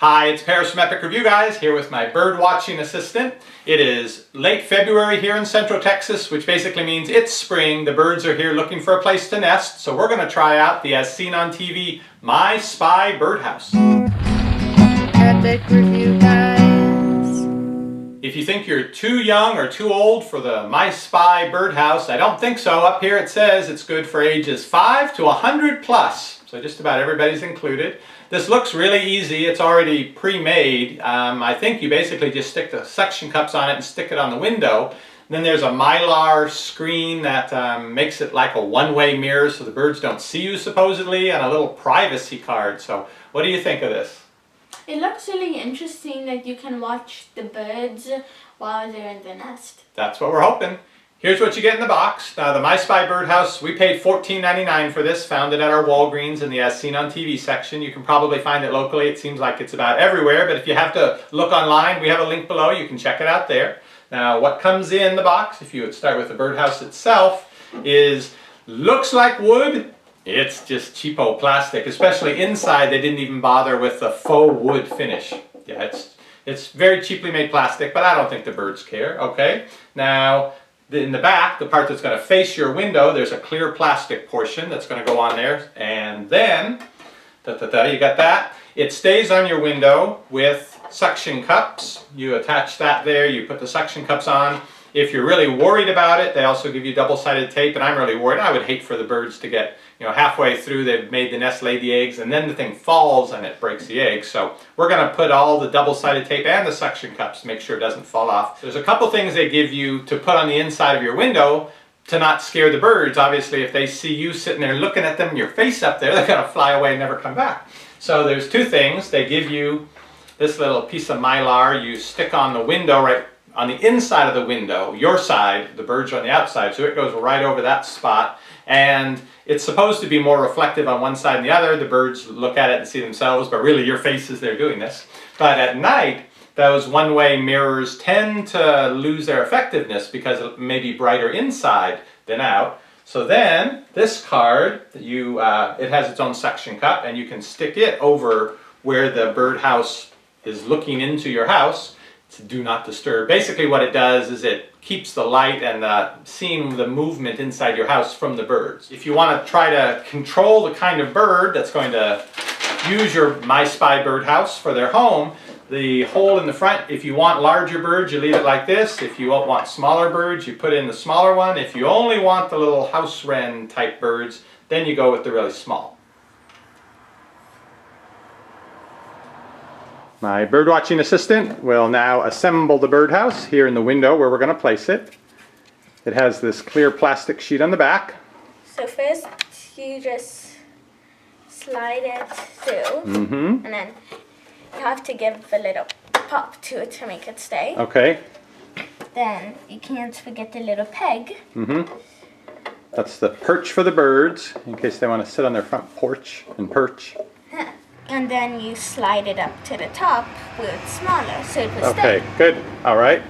Hi, it's Paris from EpicReviewGuys here with my bird watching assistant. It is late February here in Central Texas, which basically means it's spring. The birds are here looking for a place to nest, so we're going to try out the as seen on TV My Spy Birdhouse. EpicReviewGuys. If you think you're too young or too old for the My Spy Birdhouse, I don't think so. Up here it says it's good for ages 5 to 100 plus, so just about everybody's included. This looks really easy. It's already pre-made. I think you basically just stick the suction cups on it and stick it on the window. Then there's a mylar screen that makes it like a one-way mirror so the birds don't see you supposedly, and a little privacy card. So what do you think of this? It looks really interesting that you can watch the birds while they're in the nest. That's what we're hoping. Here's what you get in the box. Now, the My Spy Birdhouse, we paid $14.99 for this, found it at our Walgreens in the As Seen on TV section. You can probably find it locally. It seems like it's about everywhere, but if you have to look online, we have a link below. You can check it out there. Now, what comes in the box, if you would start with the birdhouse itself, looks like wood. It's just cheapo plastic, especially inside. They didn't even bother with the faux wood finish. Yeah, it's very cheaply made plastic, but I don't think the birds care. Okay, now, in the back, the part that's going to face your window, there's a clear plastic portion that's going to go on there, and then, you got that. It stays on your window with suction cups. You attach that there, you put the suction cups on. If you're really worried about it, they also give you double-sided tape, and I'm really worried. I would hate for the birds to get, halfway through, they've made the nest, laid the eggs, and then the thing falls and it breaks the eggs. So we're going to put all the double-sided tape and the suction cups to make sure it doesn't fall off. There's a couple things they give you to put on the inside of your window to not scare the birds. Obviously, if they see you sitting there looking at them and your face up there, they're going to fly away and never come back. So there's two things. They give you this little piece of mylar you stick on the window, right on the inside of the window, your side, the birds are on the outside, so it goes right over that spot. And it's supposed to be more reflective on one side and the other. The birds look at it and see themselves, but really your face is there doing this. But at night, those one-way mirrors tend to lose their effectiveness because it may be brighter inside than out. So then, this card, it has its own suction cup, and you can stick it over where the birdhouse is looking into your house. To do not disturb. Basically what it does is it keeps the light and seeing the movement inside your house from the birds. If you want to try to control the kind of bird that's going to use your My Spy Birdhouse for their home, the hole in the front, if you want larger birds, you leave it like this. If you want smaller birds, you put in the smaller one. If you only want the little house wren type birds, then you go with the really small. My birdwatching assistant will now assemble the birdhouse here in the window where we're going to place it. It has this clear plastic sheet on the back. So first you just slide it through, and then you have to give a little pop to it to make it stay. Okay. Then you can't forget the little peg. That's the perch for the birds, in case they want to sit on their front porch and perch. And then you slide it up to the top where it's smaller, so it will stay. Okay, good. All right.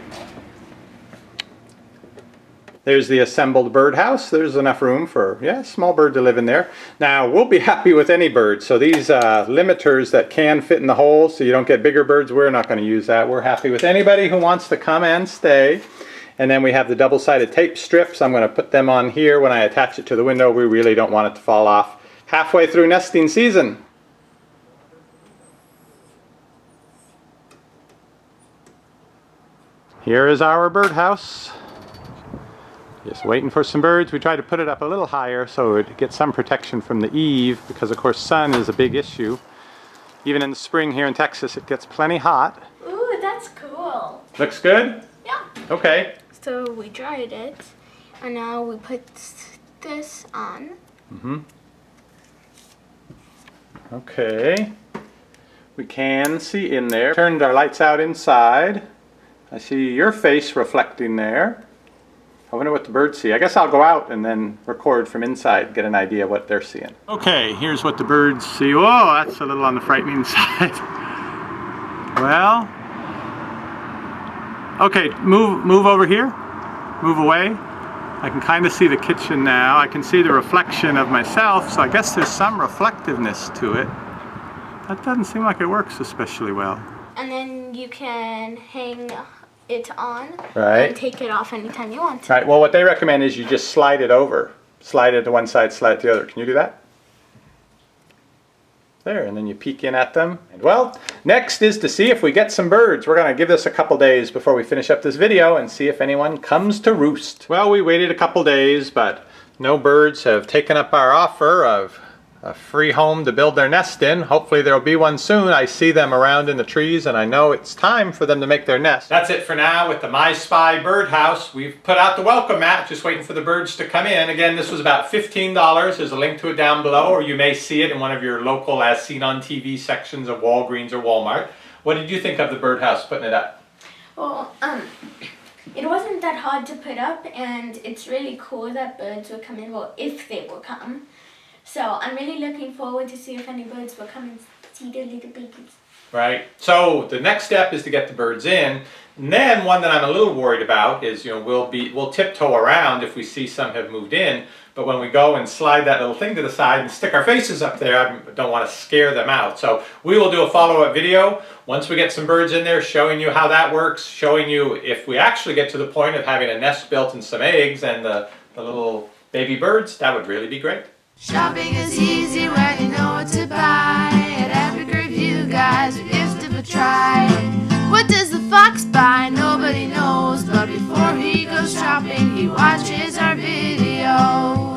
There's the assembled birdhouse. There's enough room for, a small bird to live in there. Now, we'll be happy with any bird. So these limiters that can fit in the hole so you don't get bigger birds, we're not going to use that. We're happy with anybody who wants to come and stay. And then we have the double-sided tape strips. I'm going to put them on here when I attach it to the window. We really don't want it to fall off halfway through nesting season. Here is our birdhouse. Just waiting for some birds. We tried to put it up a little higher so it gets some protection from the eave because of course sun is a big issue. Even in the spring here in Texas it gets plenty hot. Ooh, that's cool. Looks good? Yeah. Okay. So we dried it and now we put this on. Okay. We can see in there. Turned our lights out inside. I see your face reflecting there. I wonder what the birds see. I guess I'll go out and then record from inside, get an idea of what they're seeing. Okay, here's what the birds see. Whoa, that's a little on the frightening side. Well, okay, move over here. Move away. I can kind of see the kitchen now. I can see the reflection of myself, so I guess there's some reflectiveness to it. That doesn't seem like it works especially well. And then you can hang it on Right. and take it off anytime you want. Right, well what they recommend is you just slide it over. Slide it to one side, slide it to the other. Can you do that? There, and then you peek in at them. And well, next is to see if we get some birds. We're gonna give this a couple days before we finish up this video and see if anyone comes to roost. Well, we waited a couple days, but no birds have taken up our offer of a free home to build their nest in. Hopefully there'll be one soon. I see them around in the trees and I know it's time for them to make their nest. That's it for now with the My Spy Birdhouse. We've put out the welcome mat, just waiting for the birds to come in. Again, this was about $15. There's a link to it down below, or you may see it in one of your local as seen on TV sections of Walgreens or Walmart. What did you think of the birdhouse putting it up? Well, it wasn't that hard to put up, and it's really cool that birds will come in, well, if they will come. So I'm really looking forward to see if any birds will come and see the little babies. Right. So the next step is to get the birds in. And then one that I'm a little worried about is, we'll tiptoe around if we see some have moved in. But when we go and slide that little thing to the side and stick our faces up there, I don't want to scare them out. So we will do a follow-up video once we get some birds in there, showing you how that works, showing you if we actually get to the point of having a nest built and some eggs and the little baby birds. That would really be great. Shopping is easy when you know what to buy. At EpicReviewGuys, we give it a try. What does the fox buy? Nobody knows. But before he goes shopping, he watches our video.